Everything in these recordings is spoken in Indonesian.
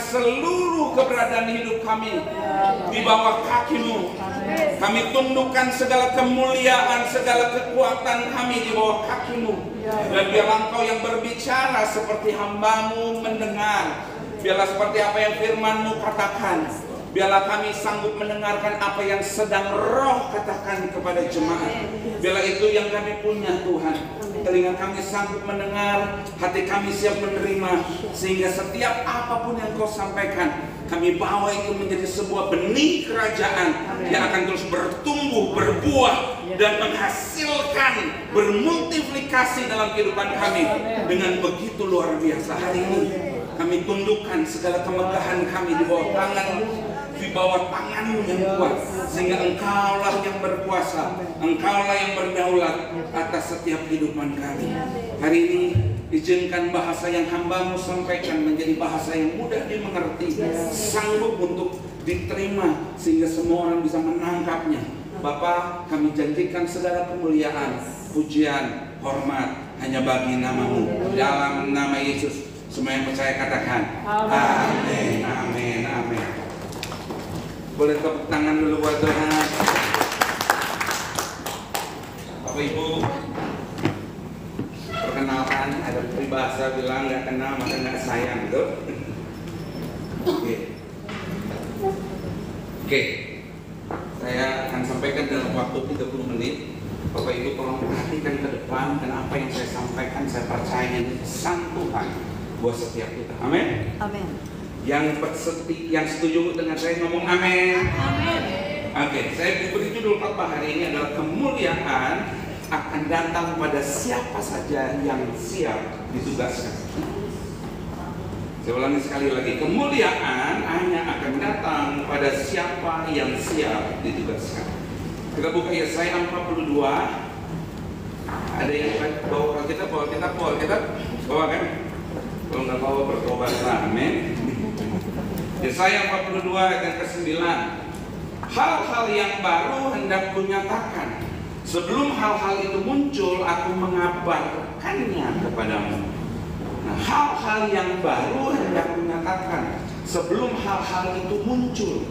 seluruh keberadaan hidup kami di bawah kaki-Mu. Kami tundukkan segala kemuliaan, segala kekuatan kami di bawah kaki-Mu. Dan biarlah Engkau yang berbicara seperti hamba-Mu mendengar. Biarlah seperti apa yang firman-Mu katakan. Biarlah kami sanggup mendengarkan apa yang sedang Roh katakan kepada jemaat. Biarlah itu yang kami punya, Tuhan. Telinga kami sanggup mendengar, hati kami siap menerima, sehingga setiap apapun yang Kau sampaikan, kami bawa itu menjadi sebuah benih kerajaan yang akan terus bertumbuh, berbuah, dan menghasilkan, bermultiplikasi dalam kehidupan kami dengan begitu luar biasa. Hari ini kami tundukkan segala kemegahan kami di bawah tangan-Mu, di bawah tangan-Mu yang kuat, sehingga Engkaulah yang berkuasa, Engkaulah yang berdaulat atas setiap kehidupan kami. Hari ini izinkan bahasa yang hamba-Mu sampaikan menjadi bahasa yang mudah dimengerti, sanggup untuk diterima, sehingga semua orang bisa menangkapnya. Bapa, kami janjikan segala kemuliaan, pujian, hormat hanya bagi nama-Mu. Dalam nama Yesus, semua yang percaya katakan amin, amin, amin. Boleh tepuk tangan dulu buat Tuhan. Bapak Ibu, perkenalkan, ada peribahasa bilang nggak kenal maka nggak sayang, gitu. Oke. Saya akan sampaikan dalam waktu 30 menit. Bapak Ibu tolong perhatikan ke depan, dan apa yang saya sampaikan saya percaya ini pesan Tuhan buat setiap kita. Amin. Amin. Yang setuju dengan saya ngomong amin. Amin. Oke, saya beri judul khotbah hari ini adalah kemuliaan akan datang pada siapa saja yang siap ditugaskan. Saya ulangi sekali lagi, kemuliaan hanya akan datang pada siapa yang siap ditugaskan. Kita buka Yesaya 42. Ada yang bawa kita bawa kan? Kalau nggak bawa bertobatlah, amin. Yesaya 42 ayat ke-9. Hal-hal yang baru hendak kunyatakan. Sebelum hal-hal itu muncul, aku mengabarkannya kepadamu. Nah, hal-hal yang baru hendak kunyatakan. Sebelum hal-hal itu muncul,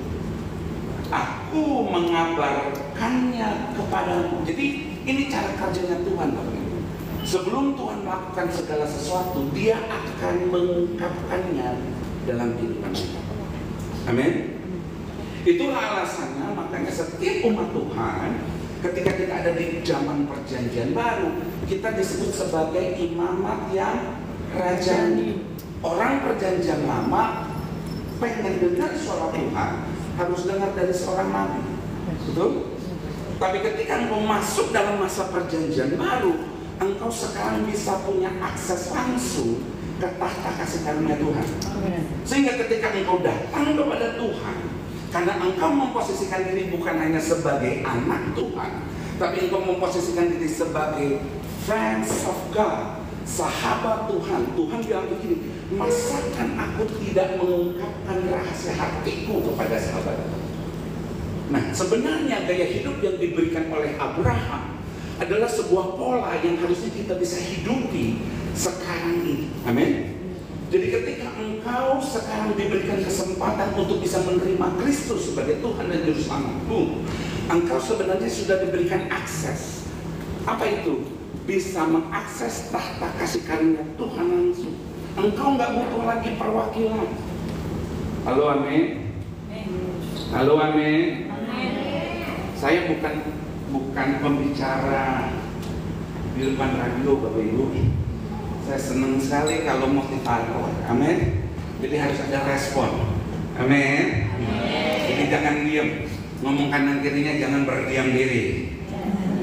aku mengabarkannya kepadamu. Jadi ini cara kerjanya Tuhan, Bapak Ibu. Sebelum Tuhan melakukan segala sesuatu, Dia akan mengungkapkannya dalam kehidupan kita. Amin. Itulah alasannya, makanya setiap umat Tuhan, ketika kita ada di zaman perjanjian baru, kita disebut sebagai imamat yang rajani. Orang perjanjian lama pengen dengar suara Tuhan, harus dengar dari seorang nabi. Betul? Tapi ketika engkau masuk dalam masa perjanjian baru, engkau sekarang bisa punya akses langsung ke tahta kasih karunia Tuhan. Sehingga ketika engkau datang kepada Tuhan, karena engkau memposisikan diri bukan hanya sebagai anak Tuhan, tapi engkau memposisikan diri sebagai friends of God, sahabat Tuhan. Tuhan bilang begini, masakan aku tidak mengungkapkan rahasia hatiku kepada sahabat. Nah, sebenarnya gaya hidup yang diberikan oleh Abraham adalah sebuah pola yang harusnya kita bisa hidupi sekarang ini. Amin. Jadi ketika engkau sekarang diberikan kesempatan untuk bisa menerima Kristus sebagai Tuhan dan Juru Selamatmu, engkau sebenarnya sudah diberikan akses. Apa itu? Bisa mengakses tahta kasih karunia Tuhan langsung. Engkau nggak butuh lagi perwakilan. Halo, amin. Halo, amin. Saya bukan pembicara di depan radio, Bapak Ibu. Saya senang sekali kalau motivator, amin. Jadi harus ada respon, amin. Jadi jangan diam, ngomong kanan kirinya jangan berdiam diri.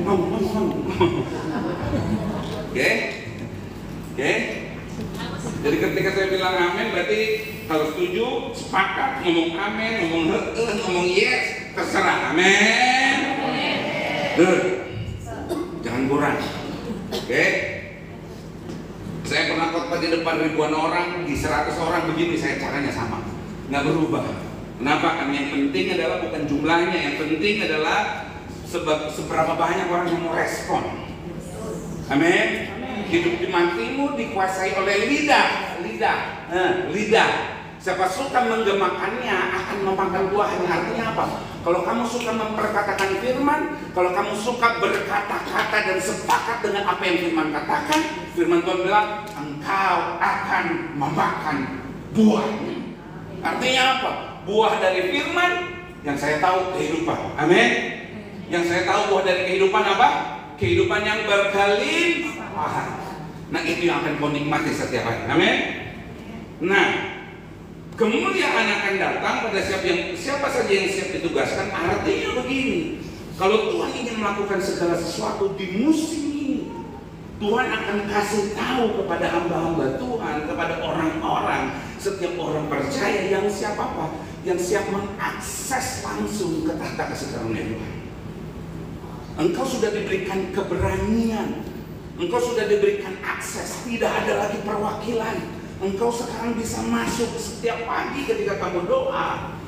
Ngomong. Oke. Jadi ketika saya bilang amin, berarti kalau setuju, sepakat, ngomong amin, ngomong yes, terserah, amin. Jangan kurang. Oke. Saya pernah khotbah di depan ribuan orang, di 100 orang begini, saya caranya sama, nggak berubah. Kenapa? Karena yang penting adalah bukan jumlahnya, yang penting adalah seberapa banyak orang yang mau respon. Amin. Hidup di matimu dikuasai oleh lidah. Siapa suka menggemakannya akan memakan buahnya. Artinya apa? Kalau kamu suka memperkatakan firman, kalau kamu suka berkata-kata dan sepakat dengan apa yang firman katakan, firman Tuhan bilang, engkau akan memakan buahnya. Artinya apa? Buah dari firman yang saya tahu kehidupan. Amin. Yang saya tahu buah dari kehidupan apa? Kehidupan yang berkelimpahan. Nah, itu yang akan kau nikmati setiap hari. Amin. Nah, kemuliaan akan datang pada siapa saja yang siap ditugaskan. Artinya begini, kalau Tuhan ingin melakukan segala sesuatu di musim ini, Tuhan akan kasih tahu kepada hamba-hamba Tuhan, kepada orang-orang, setiap orang percaya yang siap apa? Yang siap mengakses langsung ke tahta kasih karunia Tuhan. Engkau sudah diberikan keberanian, engkau sudah diberikan akses, tidak ada lagi perwakilan. Engkau sekarang bisa masuk setiap pagi ketika kamu doa.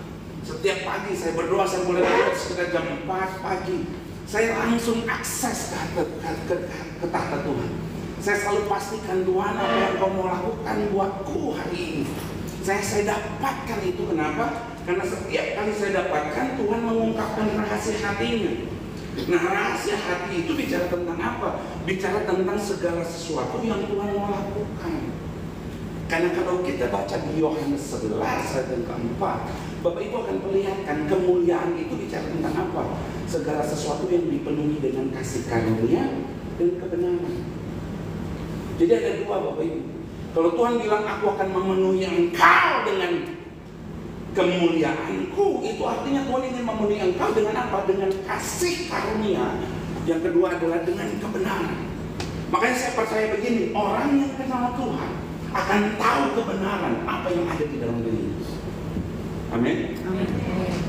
Setiap pagi saya berdoa, saya mulai berdoa sekitar jam 4 pagi. Saya langsung akses ke tahta Tuhan. Saya selalu pastikan, Tuhan, apa yang kau mau lakukan buatku hari ini. Saya dapatkan itu. Kenapa? Karena setiap kali saya dapatkan, Tuhan mengungkapkan rahasia hatinya. Nah, rahasia hati itu bicara tentang apa? Bicara tentang segala sesuatu yang Tuhan mau lakukan. Karena kalau kita baca di Yohanes 11 ayat yang keempat, Bapak Ibu akan perlihatkan kemuliaan itu bicara tentang apa? Segala sesuatu yang dipenuhi dengan kasih karunia dan kebenaran. Jadi ada dua, Bapak Ibu. Kalau Tuhan bilang aku akan memenuhi engkau dengan kemuliaanku, itu artinya Tuhan ingin memenuhi engkau dengan apa? Dengan kasih karunia. Yang kedua adalah dengan kebenaran. Makanya saya percaya begini, orang yang kenal Tuhan akan tahu kebenaran apa yang ada di dalam diri. Amin.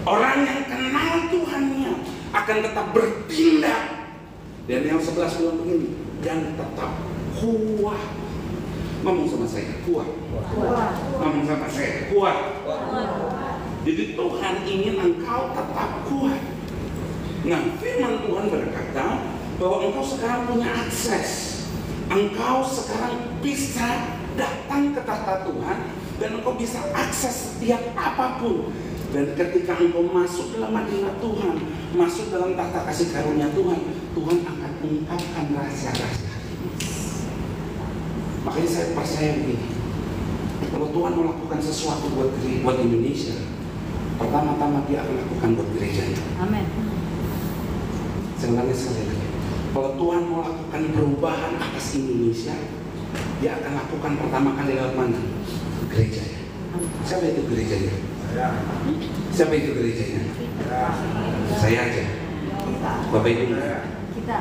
Orang yang kenal Tuhannya akan tetap bertindak. Dan yang 11 bilang begini, dan tetap kuat. Ngomong sama saya, kuat. Ngomong sama saya, kuat. Jadi Tuhan ingin engkau tetap kuat. Nah, firman Tuhan berkata bahwa engkau sekarang punya akses. Engkau sekarang bisa datang ke tahta Tuhan dan engkau bisa akses setiap apapun. Dan ketika engkau masuk dalam hadirat Tuhan, masuk dalam tahta kasih karunia Tuhan, Tuhan akan ungkapkan rahasia-rahasia. Makanya saya percaya begini, kalau Tuhan melakukan sesuatu buat Indonesia, pertama-tama Dia akan lakukan buat gerejanya. Amin. Saya ulangi sekali lagi, kalau Tuhan mau lakukan perubahan atas Indonesia, Dia akan lakukan pertama kali lewat mana? Gerejanya. Siapa itu gerejanya? Siapa itu gerejanya? Saya aja. Bapak Ibu. Kita.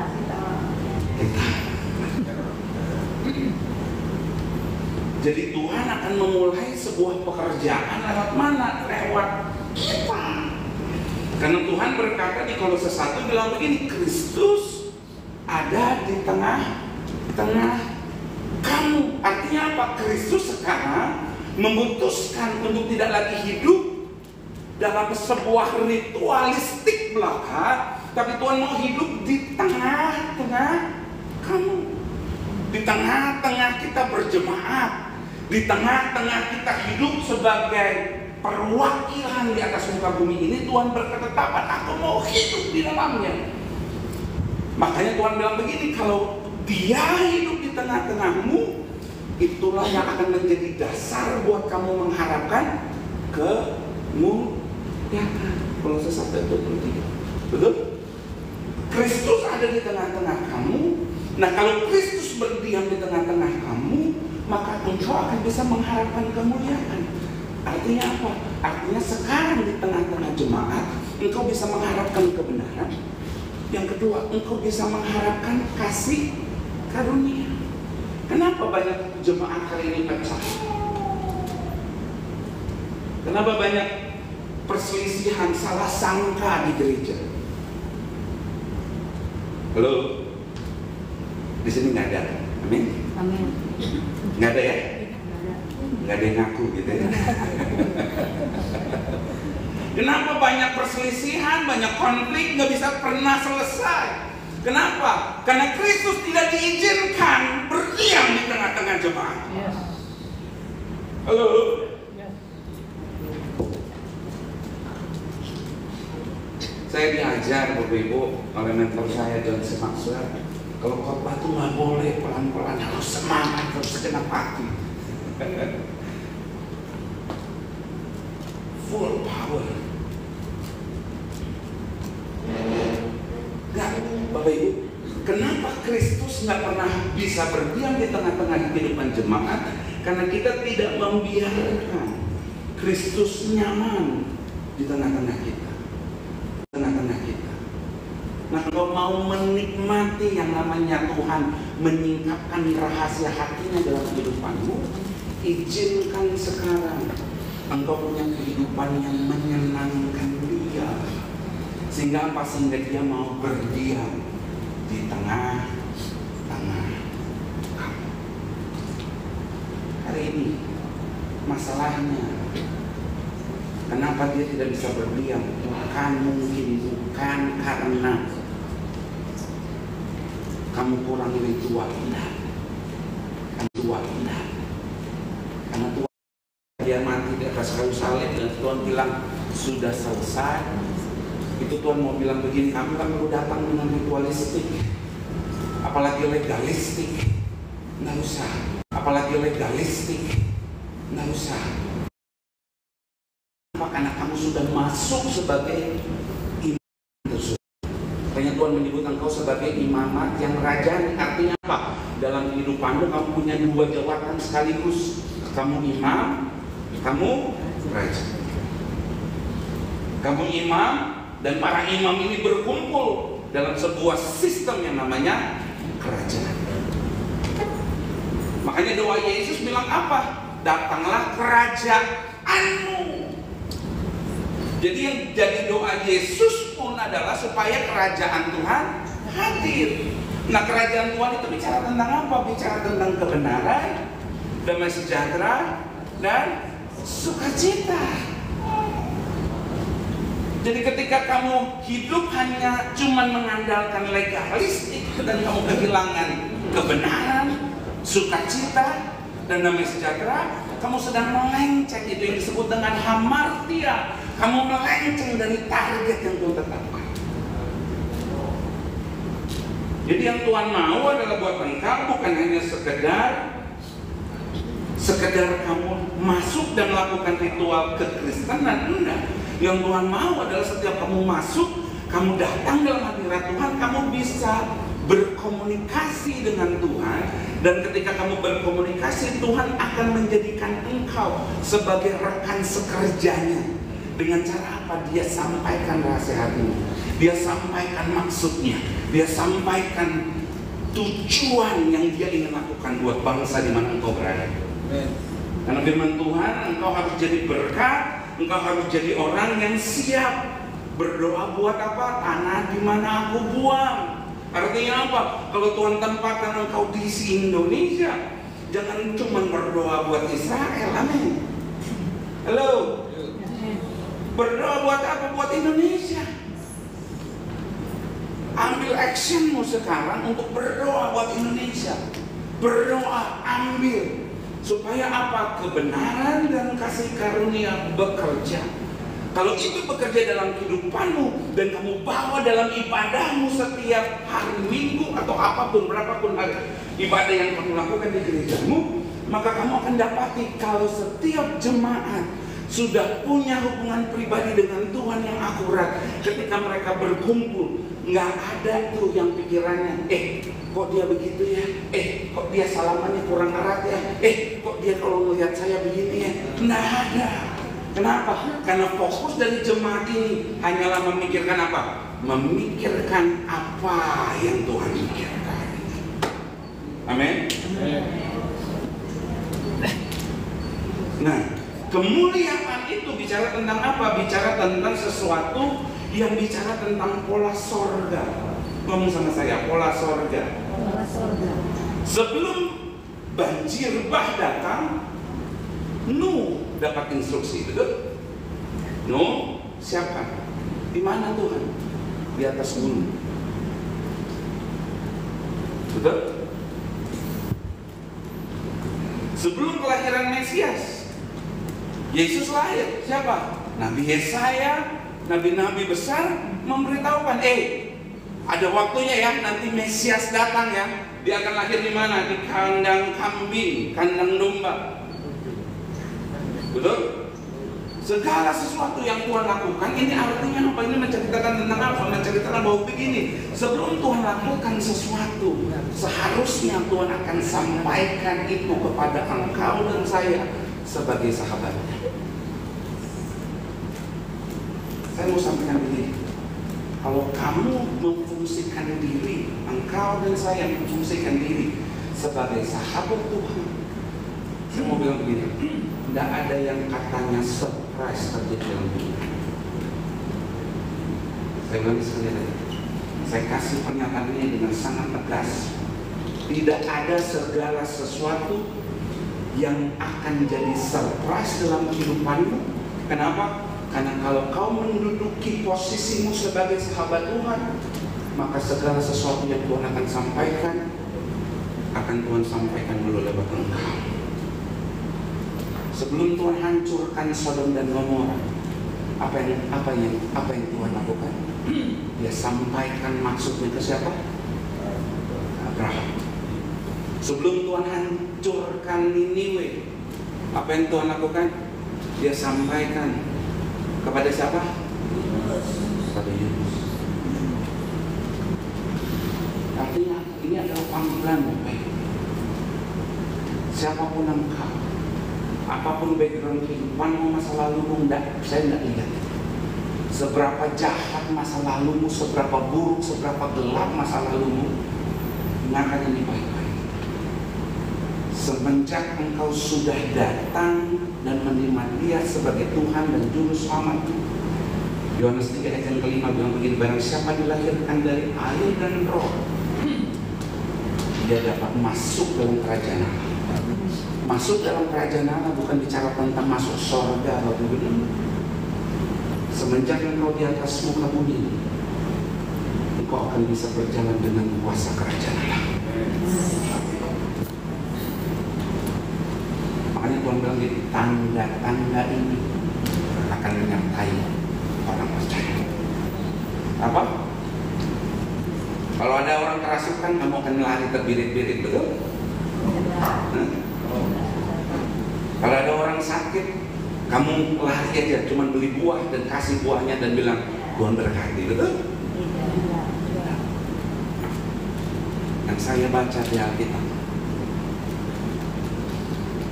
Jadi Tuhan akan memulai sebuah pekerjaan lewat mana? Lewat kita. Karena Tuhan berkata di Kolose 1 bilang begini, Kristus ada di tengah-tengah kamu. Artinya apa? Kristus sekarang memutuskan untuk tidak lagi hidup dalam sebuah ritualistik belaka, tapi Tuhan mau hidup di tengah-tengah kamu. Di tengah-tengah kita berjemaat, di tengah-tengah kita hidup sebagai perwakilan di atas muka bumi ini, Tuhan berketetapan, aku mau hidup di dalamnya. Makanya Tuhan bilang begini, kalau Dia hidup di tengah-tengahmu, itulah yang akan menjadi dasar buat kamu mengharapkan kemuliaan. Kolose 1:23. Betul? Kristus ada di tengah-tengah kamu. Nah, kalau Kristus berdiam di tengah-tengah kamu, maka engkau akan bisa mengharapkan kemuliaan. Artinya apa? Artinya sekarang di tengah-tengah jemaat, engkau bisa mengharapkan kebenaran. Yang kedua, engkau bisa mengharapkan kasih karunia. Kenapa banyak jemaat kali ini pecah? Kenapa banyak perselisihan, salah sangka di gereja? Halo? Di sini nggak ada, amin? Amin. Nggak ada ya? Nggak ada yang ngaku gitu ya. Kenapa banyak perselisihan, banyak konflik, nggak bisa pernah selesai? Kenapa? Karena Kristus tidak diizinkan berdiam di tengah-tengah jemaat. Halo? Saya diajar Bapak Ibu oleh mentor saya John C. Maxwell, kalau khotbah itu nggak boleh pelan-pelan, harus semangat, harus segenap hati. Full power. Nggak, Bapak Ibu, kenapa Kristus nggak pernah bisa berdiam di tengah-tengah kehidupan jemaat? Karena kita tidak membiarkan Kristus nyaman di tengah-tengah kita. Nah, kalau mau menikmati yang namanya Tuhan menyingkapkan rahasia hatinya dalam kehidupanmu, izinkan sekarang engkau punya kehidupan yang menyenangkan Dia, sehingga apa? Sehingga Dia mau berdiam di tengah-tengah kamu. Hari ini masalahnya, kenapa Dia tidak bisa berdiam? Bukan karena kamu kurang ritual, karena Tuhan Dia mati di atas kayu salib dan Tuhan bilang sudah selesai. Itu Tuhan mau bilang begini, kamu kan perlu datang dengan ritualistik, apalagi legalistik, nggak usah. Apalagi legalistik, nggak usah. Karena kamu sudah masuk sebagai imam tersebut. Makanya Tuhan menyebut engkau sebagai imamat yang rajani. Artinya apa? Dalam kehidupanmu kamu punya dua jabatan sekaligus. Kamu imam, kamu raja. Kamu imam, dan para imam ini berkumpul dalam sebuah sistem yang namanya kerajaan. Makanya doa Yesus bilang apa? Datanglah kerajaanmu. Jadi yang jadi doa Yesus pun adalah supaya kerajaan Tuhan hadir. Nah, kerajaan Tuhan itu bicara tentang apa? Bicara tentang kebenaran, damai sejahtera, dan sukacita. Jadi ketika kamu hidup hanya cuma mengandalkan legalistik dan kamu kehilangan kebenaran, sukacita, dan damai sejahtera, kamu sedang melenceng. Itu yang disebut dengan hamartia. Kamu melenceng dari target yang Tuhan tetapkan. Jadi yang Tuhan mau adalah buat engkau bukan hanya sekedar kamu masuk dan melakukan ritual kekristenan, enggak. Yang Tuhan mau adalah setiap kamu masuk, kamu datang dalam hadirat Tuhan, kamu bisa berkomunikasi dengan Tuhan. Dan ketika kamu berkomunikasi, Tuhan akan menjadikan engkau sebagai rekan sekerjanya. Dengan cara apa? Dia sampaikan rahasia hatinya, dia sampaikan maksudnya, dia sampaikan tujuan yang dia ingin lakukan buat bangsa di mana engkau berada. Karena firman Tuhan, engkau harus jadi berkat, engkau harus jadi orang yang siap berdoa buat apa? Tanah di mana aku buang. Artinya apa? Kalau Tuhan tempatkan engkau di Indonesia, jangan cuma berdoa buat Israel, amin. Halo. Berdoa buat apa? Buat Indonesia. Ambil actionmu sekarang untuk berdoa buat Indonesia. Berdoa, ambil. Supaya apa? Kebenaran dan kasih karunia bekerja. Kalau itu bekerja dalam kehidupanmu dan kamu bawa dalam ibadahmu setiap hari Minggu atau apapun, berapapun hari ibadah yang kamu lakukan di gerejamu, maka kamu akan dapati kalau setiap jemaat sudah punya hubungan pribadi dengan Tuhan yang akurat. Ketika mereka berkumpul, nggak ada tuh yang pikirannya, kok dia begitu ya, kok dia salamannya kurang erat ya, kok dia kalau melihat saya begini ya. Nggak ada. Kenapa? Karena fokus dari jemaat ini hanyalah memikirkan apa? Memikirkan apa yang Tuhan pikirkan. Amin. Nah, kemuliaan itu bicara tentang apa? Bicara tentang sesuatu yang bicara tentang pola sorga. Ngomong sama saya, pola sorga. Sebelum banjir bah datang, Nuh dapat instruksi, betul? Nuh, siapa? Di mana Tuhan? Di atas gunung. Betul? Sebelum kelahiran Mesias, Yesus lahir, siapa? Nabi Yesaya, nabi-nabi besar memberitahukan, ada waktunya ya, nanti Mesias datang ya. Dia akan lahir di mana? Di kandang kambing, kandang domba. Betul? Segala sesuatu yang Tuhan lakukan, ini artinya apa? Ini menceritakan tentang apa? Menceritakan bahwa begini, sebelum Tuhan lakukan sesuatu, seharusnya Tuhan akan sampaikan itu kepada engkau dan saya sebagai sahabatnya. Saya mau sampaikan begini, kalau kamu memfungsikan diri, engkau dan saya memfungsikan diri sebagai sahabat Tuhan, saya mau bilang begini, tidak ada yang katanya surprise terjadi dalam dunia. Saya bilang sekali lagi, saya kasih pernyataan ini dengan sangat tegas. Tidak ada segala sesuatu yang akan jadi surprise dalam kehidupanmu. Kenapa? Karena kalau kau menduduki posisimu sebagai sahabat Tuhan, maka segala sesuatu yang Tuhan akan sampaikan, akan Tuhan sampaikan melalui lewat engkau. Sebelum Tuhan hancurkan Sodom dan Gomora, apa yang Tuhan lakukan? Dia sampaikan maksudnya ke siapa? Abraham. Sebelum Tuhan hancurkan Niniwe, apa yang Tuhan lakukan? Dia sampaikan kepada siapa? Kepada Yunus. Artinya ini adalah panggilan baik. Siapapun engkau, apapun background kehidupanmu, masa lalumu, saya tidak lihat seberapa jahat masa lalumu, seberapa buruk, seberapa gelap masa lalumu. Dengarkan ini baik-baik. Semenjak engkau sudah datang dan menerima Dia sebagai Tuhan dan Juru Selamat, Yohanes 3 ayat yang kelima bilang begini, barang siapa dilahirkan dari air dan roh, dia dapat masuk dalam kerajaan Allah. Masuk dalam kerajaan Allah bukan bicara tentang masuk surga atau begitu. Semenjak engkau di atas muka bumi, engkau akan bisa berjalan dengan kuasa kerajaan Allah. Makanya Tuhan bilang jadi tanda-tanda ini akan menyertai orang percaya. Apa? Kalau ada orang kerasukan, kamu akan lari terbirit-birit, betul? Kalau ada orang sakit, kamu lari aja, cuma beli buah dan kasih buahnya dan bilang Tuhan berkati, betul? Yang saya baca di Alkitab,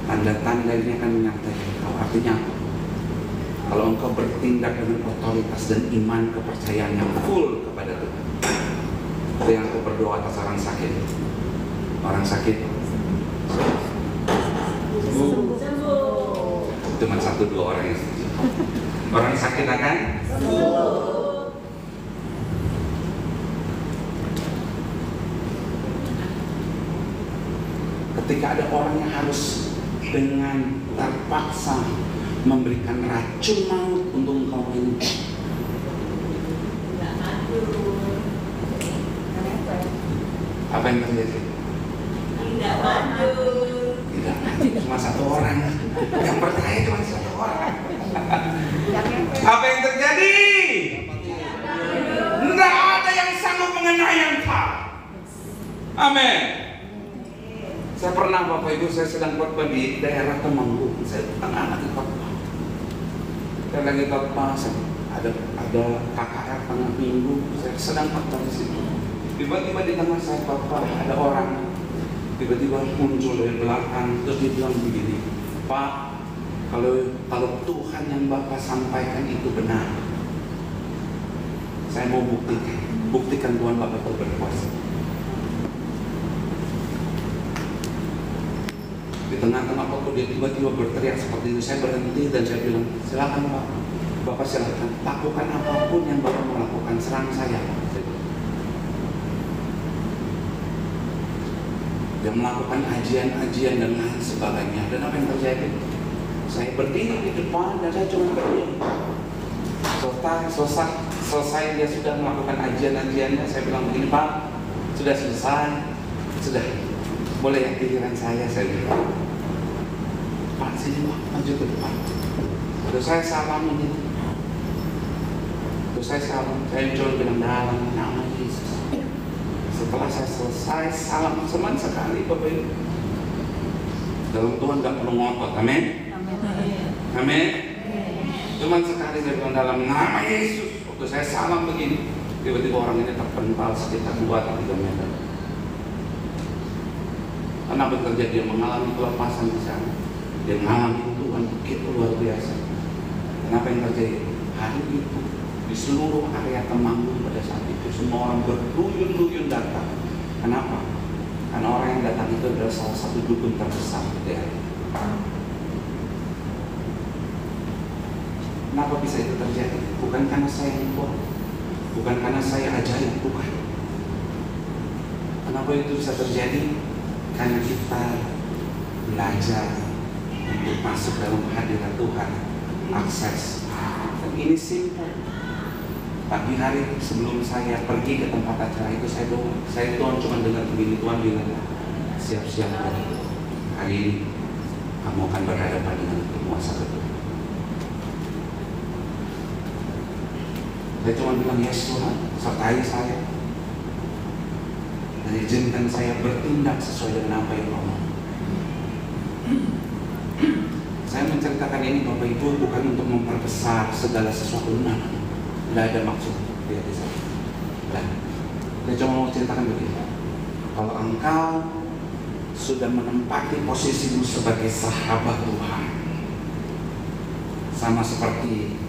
tanda-tanda ini akan menyertai engkau. Artinya kalau engkau bertindak dengan otoritas dan iman kepercayaan yang full kepada Tuhan. Itu yang aku berdoa atas orang sakit. Orang sakit sembuh. Cuma 1-2 orang yang setuju. Orang sakit akan sembuh. Ketika ada orang yang harus dengan terpaksa memberikan racun maut untuk engkau ini, apa yang terjadi? Tidak maju. Cuma 1 orang. Yang percaya cuma 1 orang. Apa yang terjadi? Tidak ada yang sanggup mengenai engkau. Amin. Saya pernah Bapak Ibu, saya sedang khotbah di daerah Temanggung. Saya tengah lagi khotbah. Saya lagi khotbah, ada KKR tengah minggu. Saya sedang khotbah di situ. Tiba-tiba di tengah saya khotbah ada orang tiba-tiba muncul dari belakang terus dia bilang begini, Pak, kalau Tuhan yang Bapak sampaikan itu benar, saya mau buktikan Tuhan Bapak itu berkuasa. Di tengah-tengah waktu dia tiba-tiba berteriak seperti itu, saya berhenti dan saya bilang, silakan Pak, Bapak silakan lakukan apapun yang Bapak mau lakukan, serang saya. Dia melakukan ajian-ajian dan lain sebagainya. Dan apa yang terjadi? Saya berdiri di depan dan saya cuma berdiam. Selesai dia sudah melakukan ajian-ajiannya. Saya bilang begini, Pak, sudah selesai, sudah boleh ya giliran saya bilang. Pak, sini Pak, maju ke depan. Terus saya salam ini, saya salam, saya cuma bilang dalam nama Yesus. Setelah saya selesai salam, senang sekali Bapak Ibu. Dalam Tuhan gak perlu ngotot, amin. Amin. Cuman sekali saya bilang dalam nama Yesus. Waktu saya salam begini, tiba-tiba orang ini terpental sekitar 2-3 meter. Kenapa terjadi? Dia mengalami kelepasan di sana. Dia mengalami Tuhan begitu luar biasa. Kenapa yang terjadi? Hari itu di seluruh area Temanggung pada saat itu semua orang berduyun-duyun datang. Kenapa? Karena orang yang datang itu adalah salah satu dukun terbesar di daerah. Kenapa bisa itu terjadi? Bukan karena saya yang kuat, bukan karena saya ajarin, bukan. Kenapa itu bisa terjadi? Karena kita belajar untuk masuk dalam hadirat Tuhan, akses. Dan ini simpel. Pagi hari sebelum saya pergi ke tempat acara itu saya doa. Saya Tuhan cuma dengar begini, Tuhan bilang, siap-siap hari ini kamu akan berhadapan dengan penguasa kedua. Saya cuma bilang, yes Tuhan, sertai saya. Dan izinkan saya bertindak sesuai dengan apa yang Kau mau. Saya menceritakan ini Bapak Ibu bukan untuk memperbesar segala sesuatu. Tidak ada maksud di hati saya. Saya cuma mau ceritakan begini. Kalau engkau sudah menempati posisimu sebagai sahabat Tuhan, sama seperti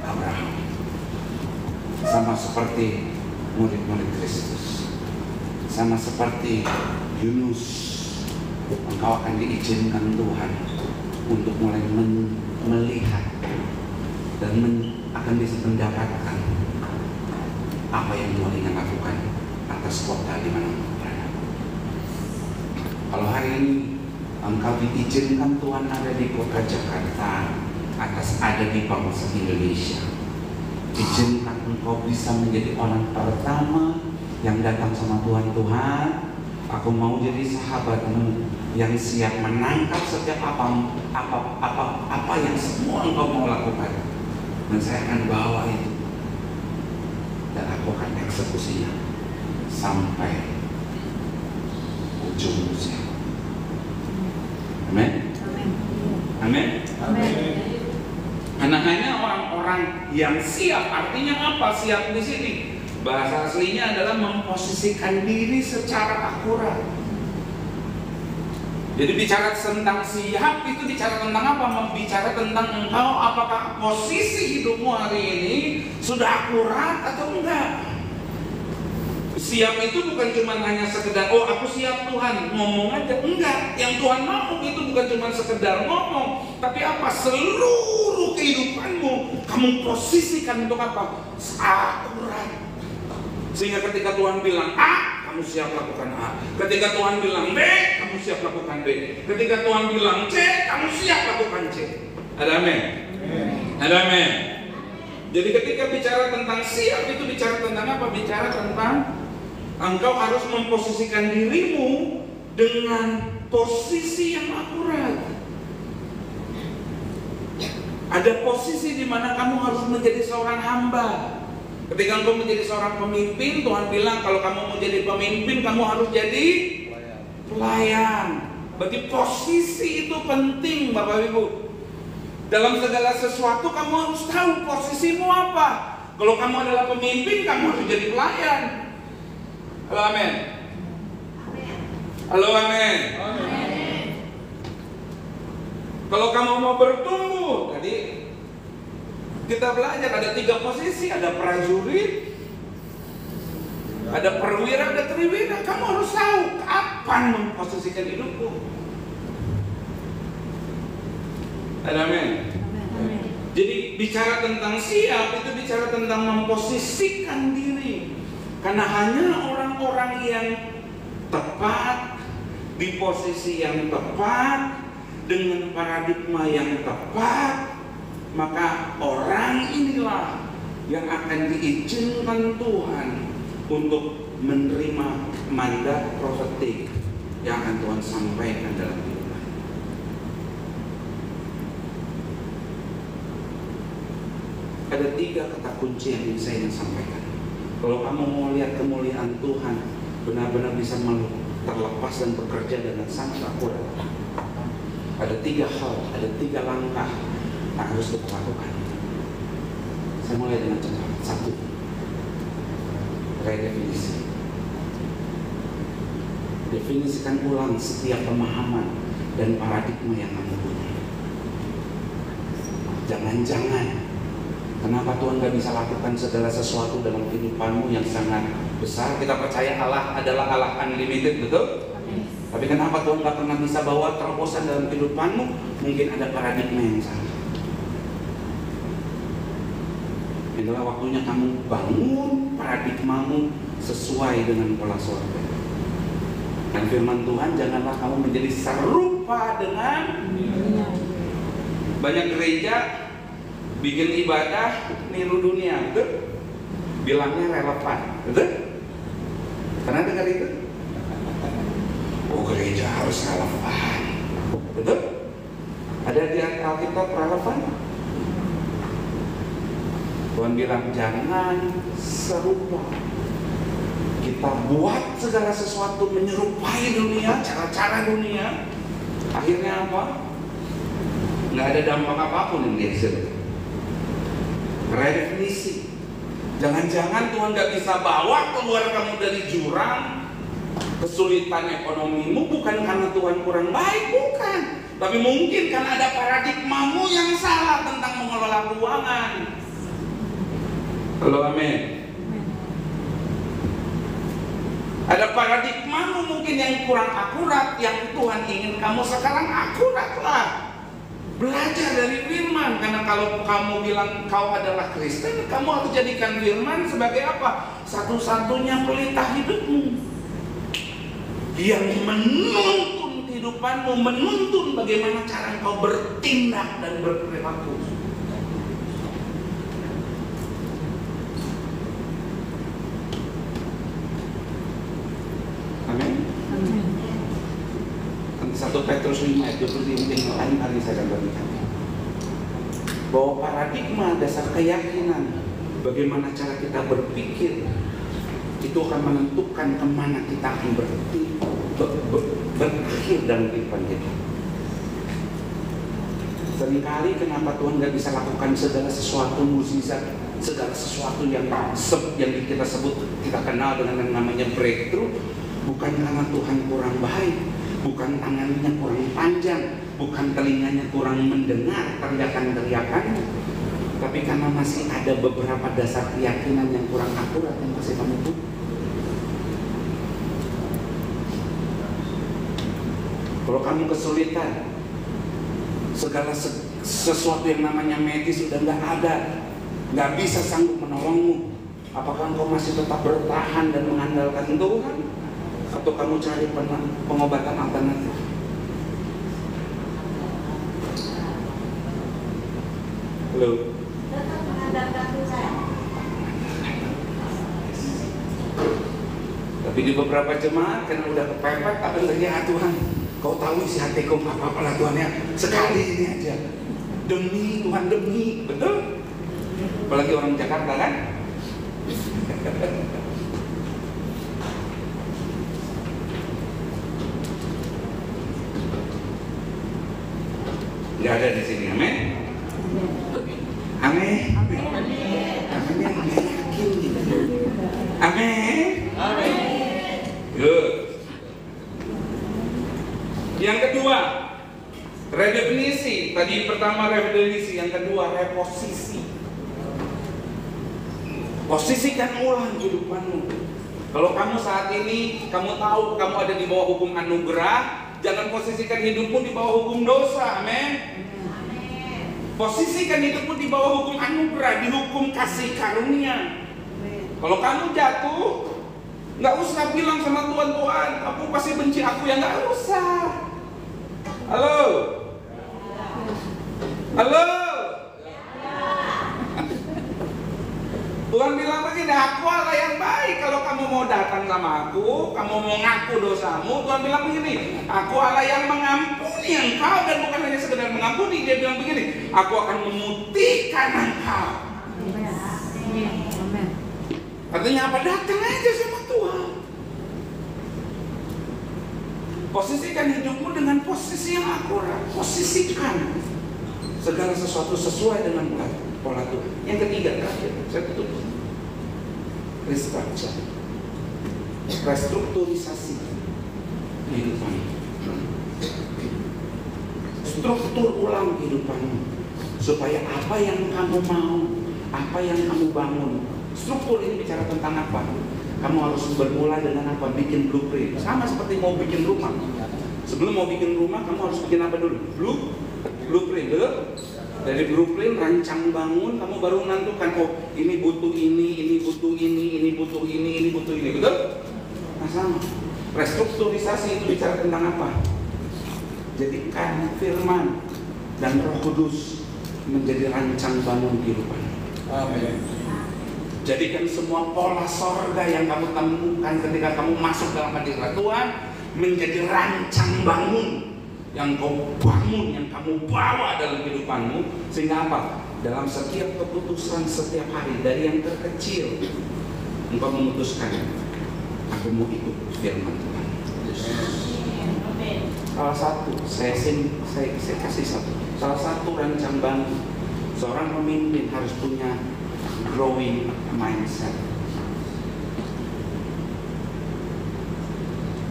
Abraham, sama seperti murid-murid Kristus, sama seperti Yunus, engkau akan diizinkan Tuhan untuk mulai melihat dan akan bisa mendapatkan apa yang Tuhan ingin lakukan atas kota di mana engkau berada. Kalau hari ini engkau diizinkan Tuhan ada di kota Jakarta, atas ada di bangsa Indonesia, izinkan engkau bisa menjadi orang pertama yang datang sama Tuhan. Tuhan, aku mau jadi sahabatmu yang siap menangkap setiap apa yang semua engkau mau lakukan. Dan saya akan bawa itu dan aku akan eksekusinya sampai ujung usia. Amin. Amin. Karena hanya orang-orang yang siap. Artinya apa siap di sini? Bahasa aslinya adalah memposisikan diri secara akurat. Jadi bicara tentang siap itu bicara tentang apa? Bicara tentang engkau apakah posisi hidupmu hari ini sudah akurat atau enggak. Siap itu bukan cuma hanya sekedar oh aku siap Tuhan ngomong aja, enggak. Yang Tuhan mau itu bukan cuma sekedar ngomong, tapi apa? Seluruh kehidupanmu kamu posisikan untuk apa? Akurat. Sehingga ketika Tuhan bilang A, kamu siap lakukan A. Ketika Tuhan bilang B, kamu siap lakukan B. Ketika Tuhan bilang C, kamu siap lakukan C. Ada amin? Ada amin? Jadi ketika bicara tentang siap itu bicara tentang apa? Bicara tentang engkau harus memposisikan dirimu dengan posisi yang akurat. Ada posisi di mana kamu harus menjadi seorang hamba. Ketika engkau menjadi seorang pemimpin, Tuhan bilang kalau kamu mau jadi pemimpin, kamu harus jadi pelayan. Berarti posisi itu penting Bapak Ibu. Dalam segala sesuatu kamu harus tahu posisimu apa. Kalau kamu adalah pemimpin, kamu harus jadi pelayan. Halo amin. Halo amin. Kalau kamu mau bertumbuh, tadi kita belajar ada 3 posisi, ada prajurit, ada perwira, ada triwira. Kamu harus tahu kapan memposisikan hidupku. Amin. Jadi bicara tentang siap itu bicara tentang memposisikan diri. Karena hanya orang-orang yang tepat di posisi yang tepat dengan paradigma yang tepat, maka orang inilah yang akan diizinkan Tuhan untuk menerima mandat profetik yang akan Tuhan sampaikan dalam hidupnya. Ada 3 kata kunci yang ingin saya sampaikan. Kalau kamu mau lihat kemuliaan Tuhan benar-benar bisa terlepas dan bekerja dengan sangat akurat, ada 3 hal, ada 3 langkah yang harus kita lakukan. Saya mulai dengan cepat. 1, redefinisi. Definisikan ulang setiap pemahaman dan paradigma yang kamu punya. Jangan-jangan kenapa Tuhan gak bisa lakukan segala sesuatu dalam kehidupanmu yang sangat besar? Kita percaya Allah adalah Allah unlimited, betul? Tapi kenapa Tuhan gak pernah bisa bawa terobosan dalam kehidupanmu? Mungkin ada paradigma yang salah. Inilah waktunya kamu bangun paradigmamu sesuai dengan pola surga. Dan firman Tuhan, janganlah kamu menjadi serupa dengan banyak gereja bikin ibadah niru dunia, betul? Bilangnya relevan, betul? Pernah dengar itu? Oh, gereja harus relevan, betul? Ada di Alkitab relevan? Tuhan bilang jangan serupa. Kita buat segala sesuatu menyerupai dunia, cara-cara dunia. Akhirnya apa? Nggak ada dampak apapun yang dihasilkan. Redefinisi. Jangan-jangan Tuhan nggak bisa bawa keluar kamu dari jurang kesulitan ekonomimu bukan karena Tuhan kurang baik, bukan. Tapi mungkin karena ada paradigmamu yang salah tentang mengelola keuangan. Halo, amin. Ada paradigmamu mungkin yang kurang akurat, yang Tuhan ingin kamu sekarang akuratlah. Belajar dari firman, karena kalau kamu bilang kau adalah Kristen, kamu harus jadikan firman sebagai apa? Satu-satunya pelita hidupmu yang menuntun kehidupanmu, menuntun bagaimana cara kau bertindak dan berperilaku. Amin. 1 Petrus 5 ayat 25 yang lain kali saya akan berikan. Bahwa paradigma dasar keyakinan bagaimana cara kita berpikir itu akan menentukan kemana kita akan berakhir dalam kehidupan kita. Seringkali kenapa Tuhan gak bisa lakukan segala sesuatu mukjizat, segala sesuatu yang kita sebut, kita kenal dengan yang namanya breakthrough, bukan karena Tuhan kurang baik, bukan tangannya kurang panjang, bukan telinganya kurang mendengar teriakan-teriakanmu, tapi karena masih ada beberapa dasar keyakinan yang kurang akurat yang masih kamu butuh. Kalau kamu kesulitan, segala sesuatu yang namanya medis sudah nggak ada, nggak bisa sanggup menolongmu, apakah engkau masih tetap bertahan dan mengandalkan Tuhan? Atau kamu cari pengobatan alternatif? Halo? Tapi di beberapa jemaat karena udah kepepet, apa yang Tuhan, kau tahu isi hatiku apa-apalah Tuhan ya, sekali ini aja. Demi Tuhan, demi, betul? Apalagi orang Jakarta kan? Gak ada di sini, amin? Amin? Amin yang yakin gitu. Amin? Amin. Good. Yang kedua, redefinisi. Tadi pertama redefinisi, yang kedua reposisi. Posisikan ulang kehidupanmu. Kalau kamu saat ini, kamu tahu kamu ada di bawah hukum anugerah, jangan posisikan hidupmu di bawah hukum dosa, amin. Posisikan hidupmu di bawah hukum anugerah, di hukum kasih karunia. Kalau kamu jatuh, nggak usah bilang sama Tuhan, Tuhan, aku pasti benci aku, ya nggak usah. Halo, halo. Tuhan bilang begini, aku Allah yang baik. Kalau kamu mau datang sama aku, kamu mau ngaku dosamu, Tuhan bilang begini, aku Allah yang mengampuni engkau, dan bukan hanya sekedar mengampuni. Dia bilang begini, aku akan memutihkan engkau. Artinya apa? Datang aja sama Tuhan. Posisikan hidupmu dengan posisi yang akurat. Posisikan segala sesuatu sesuai dengan pola Tuhan. Yang ketiga, terakhir, saya tutup. Restrukturisasi kehidupan. Struktur ulang kehidupanmu supaya apa yang kamu mau, apa yang kamu bangun. Struktur ini bicara tentang apa? Kamu harus bermula dengan apa? Bikin blueprint. Sama seperti mau bikin rumah. Sebelum mau bikin rumah, kamu harus bikin apa dulu? Blueprint, betul? Dari blueprint, rancang bangun, kamu baru menentukan, oh ini butuh ini butuh ini butuh ini butuh ini, betul? Nah sama. Restrukturisasi itu bicara tentang apa? Jadikan firman dan Roh Kudus menjadi rancang bangun kehidupan. Amin. Jadikan semua pola sorga yang kamu temukan ketika kamu masuk dalam hadirat Tuhan menjadi rancang bangun yang kau bangun, yang kamu bawa dalam kehidupanmu. Sehingga apa? Dalam setiap keputusan setiap hari, dari yang terkecil, engkau memutuskan, aku mau ikut firman Tuhan. Salah satu, saya kasih satu. Salah satu rancang bangun seorang pemimpin harus punya growing mindset.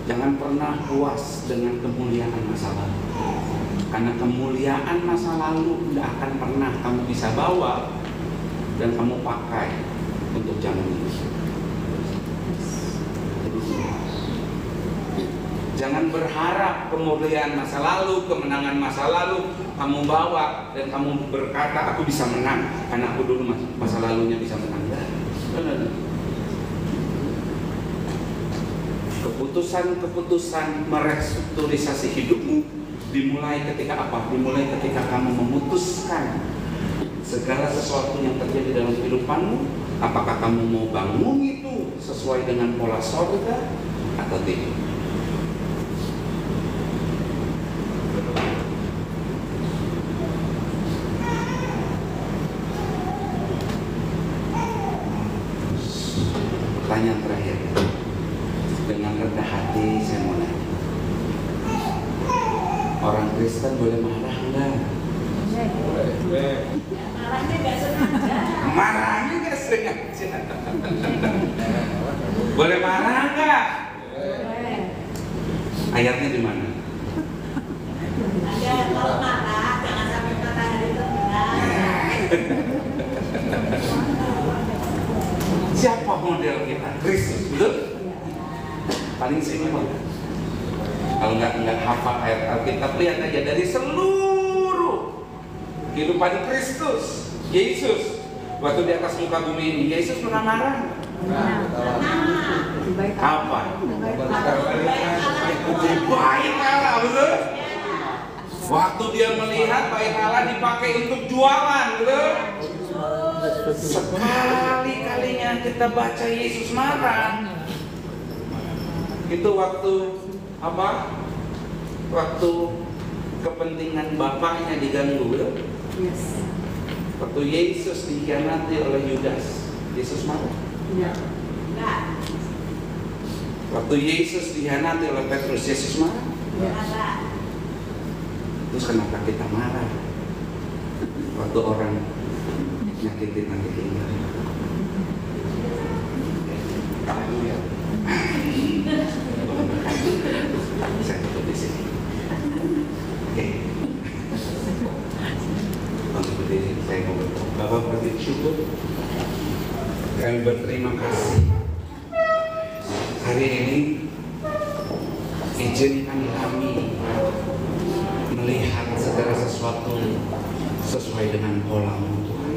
Jangan pernah puas dengan kemuliaan masa lalu, karena kemuliaan masa lalu tidak akan pernah kamu bisa bawa dan kamu pakai untuk zaman ini. Jangan berharap kemuliaan masa lalu, kemenangan masa lalu kamu bawa dan kamu berkata aku bisa menang karena aku dulu masa lalunya bisa menang. Keputusan merestrukturisasi hidupmu dimulai ketika apa? Dimulai ketika kamu memutuskan segala sesuatu yang terjadi dalam kehidupanmu, apakah kamu mau bangun itu sesuai dengan pola sorga atau tidak. Pertanyaan terakhir, dengan rendah hati saya mau nanya, orang Kristen boleh marah enggak? Boleh. Marahnya nggak sengaja. Marahnya nggak sengaja. Boleh marah enggak? Boleh. Ayatnya di mana? Ada, kalau marah jangan sampai matahari terbenam. Siapa model kita? Kristus, betul? Paling simpel. Kalau nggak hafal ayat Alkitab, lihat aja dari seluruh kehidupan Kristus, Yesus. Waktu di atas muka bumi ini, Yesus pernah marah? Apa? Bait Allah, betul? Waktu dia melihat bait Allah dipakai untuk jualan, betul? Sekali-kalinya kita baca Yesus marah. Itu waktu apa? Waktu kepentingan bapaknya diganggu, betul? Yes. Waktu Yesus dikhianati oleh Yudas, Yesus marah? Enggak. Waktu Yesus dikhianati oleh Petrus, Yesus marah? Enggak. Terus kenapa kita marah? Waktu orang nyakitin kita. Saya tutup di sini. Oke. Untuk berdiri, saya mau berdoa. Bapak bersyukur, kami berterima kasih. Hari ini izinkan kami melihat segala sesuatu sesuai dengan pola-Mu, Tuhan.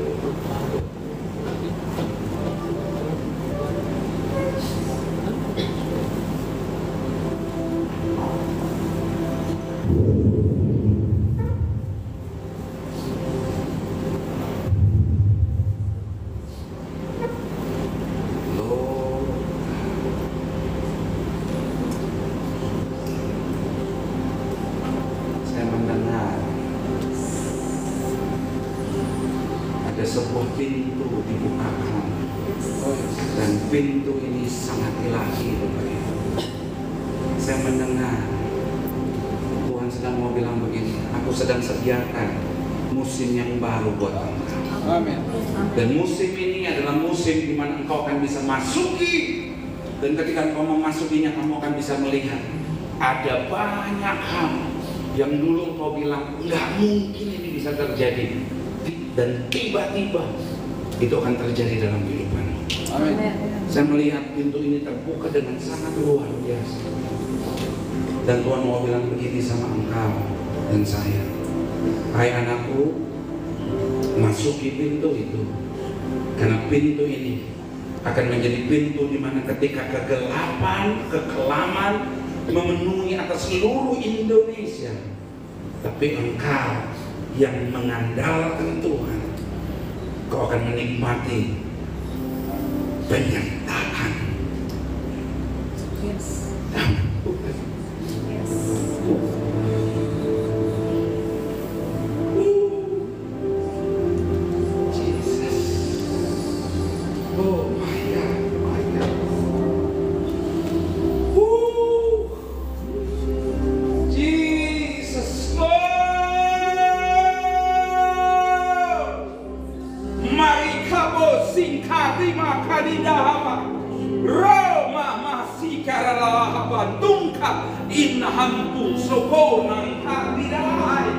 pintu ini sangat ilahi, Bapak Ibu. Saya mendengar Tuhan sedang mau bilang begini, aku sedang sediakan musim yang baru buat engkau. Amin. Dan musim ini adalah musim di mana engkau akan bisa masuki. Dan ketika engkau memasukinya, kamu akan bisa melihat ada banyak hal yang dulu engkau bilang nggak mungkin ini bisa terjadi, dan tiba-tiba itu akan terjadi dalam kehidupanmu. Amin. Saya melihat pintu ini terbuka dengan sangat luar biasa. Dan Tuhan mau bilang begini sama engkau dan saya, hai anakku, masuki pintu itu, karena pintu ini akan menjadi pintu di mana ketika kegelapan, kekelaman memenuhi atas seluruh Indonesia, tapi engkau yang mengandalkan Tuhan, kau akan menikmati penyertaan. Yes. Yes. Jesus. Oh my God, my God. Jesus, Lord. Mari kabo singkati makadidahama. Roma masikaralahaba tungka inhampu sokonang kadidahai.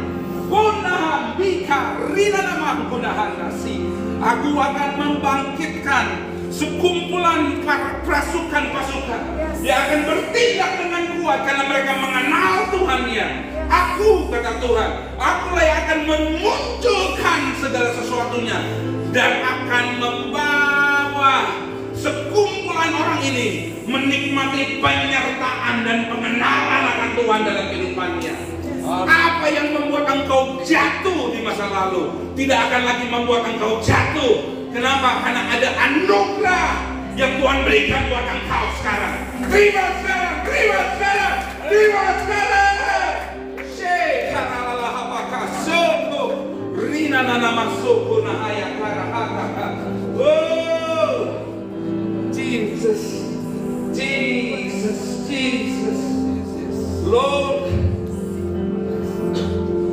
Kunaham bika rina namang kunahan nasi. Aku akan membangkitkan sekumpulan pasukan-pasukan. Dia akan bertindak dengan kuat karena mereka mengenal Tuhannya. Aku, kata Tuhan, akulah yang akan memunculkan segala sesuatunya dan akan membawa sekumpulan orang ini menikmati penyertaan dan pengenalan akan Tuhan dalam kehidupannya. Apa yang membuat engkau jatuh di masa lalu tidak akan lagi membuat engkau jatuh. Kenapa? Karena ada anugerah yang Tuhan berikan buat engkau sekarang. Terima sekarang, terima sekarang, terima sekarang. Shekaralalah apakah soto rina nana masuk nahaya karahaka. Oh, Jesus, Jesus, Jesus, Lord.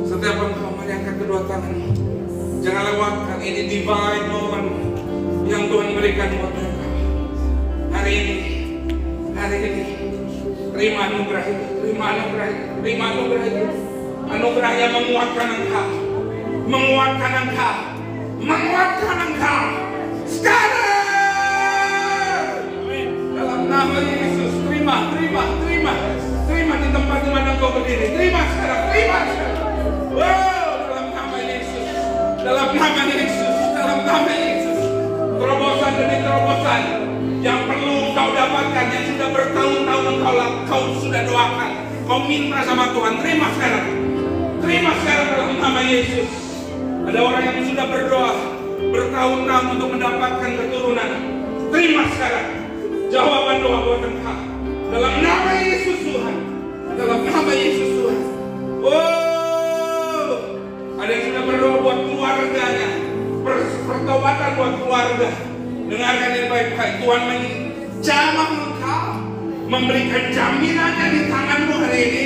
Setiap engkau mengangkat kedua tanganmu, jangan lewatkan ini divine moment yang Tuhan berikan buat engkau. Hari ini, terima anugerah itu, terima anugerah itu, terima anugerah itu. Anugerah yang menguatkan engkau, menguatkan engkau, menguatkan engkau. Sekarang, dalam nama Yesus, terima, terima, terima, terima di tempat di mana engkau berdiri. Terima sekarang, terima sekarang. Wow, dalam nama Yesus, dalam nama Yesus, dalam nama Yesus. Terobosan demi terobosan yang perlu kau dapatkan, yang sudah bertahun-tahun kau sudah doakan, kau minta sama Tuhan. Terima sekarang, terima sekarang dalam nama Yesus. Ada orang yang sudah berdoa bertahun-tahun untuk mendapatkan keturunan. Terima sekarang jawaban doa buat engkau dalam nama Yesus Tuhan, dalam nama Yesus Tuhan. Oh, ada yang sudah berdoa buat keluarganya, pertobatan buat keluarga. Dengarkan yang baik-baik. Tuhan menjamah engkau, memberikan jaminannya di tanganmu hari ini,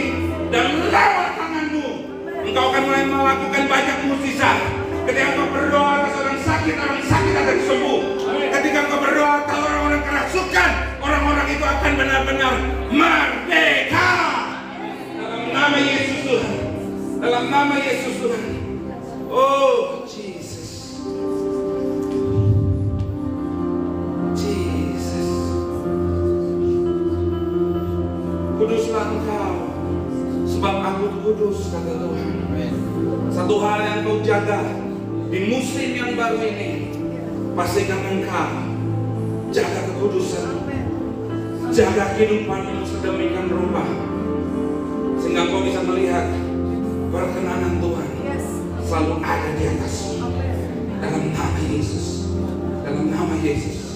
dan lewat tanganmu engkau akan mulai melakukan banyak mukjizat. Ketika engkau berdoa atas orang sakit akan sembuh. Ketika engkau berdoa atas orang-orang kerasukan, orang-orang itu akan benar-benar merdeka. Dalam nama Yesus Tuhan, dalam nama Yesus Tuhan. Oh Jesus, Jesus, kuduslah engkau, sebab aku kudus, kata Tuhan. Satu hal yang kau jaga di musim yang baru ini, pastikan engkau jaga kekudusan, jaga kehidupanmu sedemikian rupa, sehingga kau bisa melihat perkenanan Tuhan selalu ada di atasmu. Dalam nama Yesus, dalam nama Yesus.